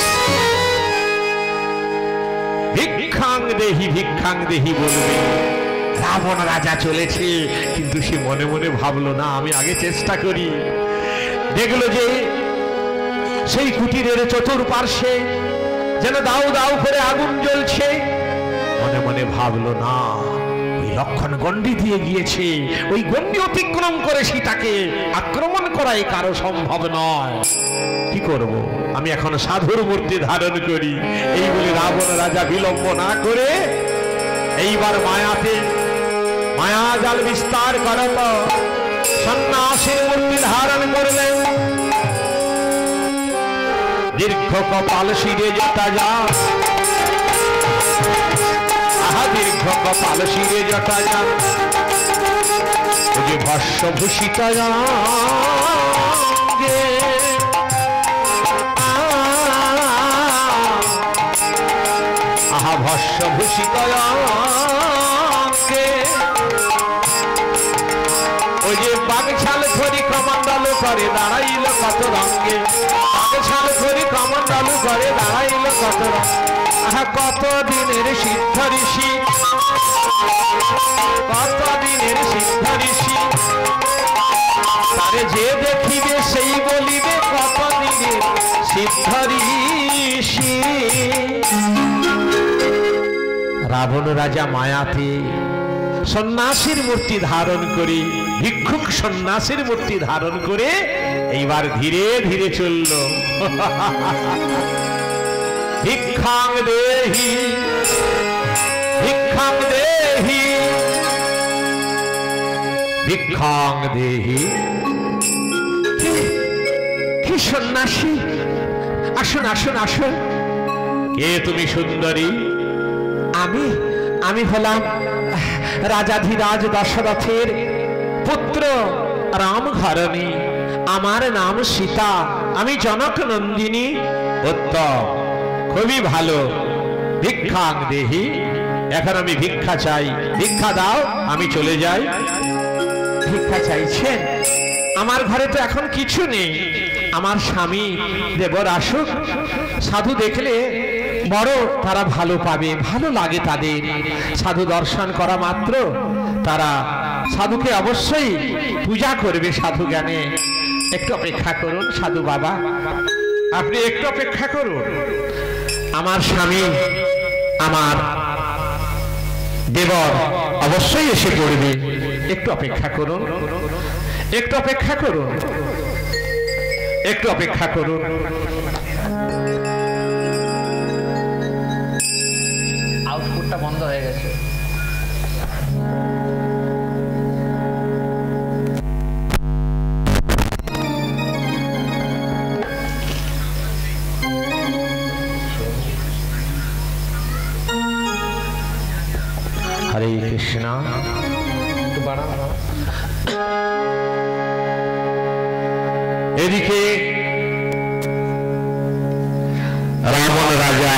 ভিক্ষাং দেহি বলবে রাবণ রাজা চলেছে, কিন্তু সে মনে মনে ভাবলো না আমি আগে চেষ্টা করি। দেখলো যে সেই কুটিরের চতুর্পার্শ্বে যেন দাউ দাউ করে আগুন জ্বলছে, মনে মনে ভাবলো না ওই লক্ষণ গণ্ডি দিয়ে গিয়েছে, ওই গণ্ডি অতিক্রম করে সীতাকে আক্রমণ করাই কারো সম্ভব নয়। কি করব, আমি এখন সাধুর মূর্তি ধারণ করি। এই বলে রাবণ রাজা বিলম্ব না করে এইবার মায়াজাল বিস্তার করত সন্ন্যাসীর মূর্তি ধারণ করলেন। দীর্ঘ কপাল শিরে জটা যা, আহা দীর্ঘ কপাল শিরে জটা যা, যে ভস্য ভূষিত আহা ভস্য ভূষিত করে দাঁড়াইল কত রঙে, আগে ছাল করি কমণ্ডলু করে দাঁড়াইল কত রঙে। আহা কত দিনের সিদ্ধ ঋষি, কত দিনের সিদ্ধ ঋষি, তারে যে দেখিবে সেই বলিবে কত দিনের সিদ্ধ ঋষি। রাবণ রাজা মায়াতে সন্ন্যাসীর মূর্তি ধারণ করে, ভিক্ষুক সন্ন্যাসীর মূর্তি ধারণ করে এইবার ধীরে ধীরে চলল। ভিক্ষাং দেহি, ভিক্ষাং দেহি, ভিক্ষাং দেহি। কি সন্ন্যাসী, আসুন আসুন আসুন। কে তুমি সুন্দরী? আমি হলাম রাজাধিরাজ দশরথের পুত্র রামঘরণী, আমার নাম সীতা, আমি জনক নন্দিনী। উত্তম, খুবই ভালো। ভিক্ষাং দেহি, এখন আমি ভিক্ষা চাই, ভিক্ষা দাও, আমি চলে যাই। ভিক্ষা চাইছেন? আমার ঘরে তো এখন কিছু নেই। আমার স্বামী দেবর আসুক, সাধু দেখলে বড় তারা ভালো পাবে, ভালো লাগে তাদের। সাধু দর্শন করা মাত্র তারা সাধুকে অবশ্যই পূজা করবে সাধু জ্ঞানে। একটু অপেক্ষা করুন সাধু বাবা, আপনি একটু অপেক্ষা করুন। আমার স্বামী, আমার দেবর অবশ্যই এসে পড়বে। একটু অপেক্ষা করুন, একটু অপেক্ষা করুন, একটু অপেক্ষা করুন। আউটপুটটা বন্ধ হয়ে গেছে। হরে কৃষ্ণ। এদিকে রাবণ রাজা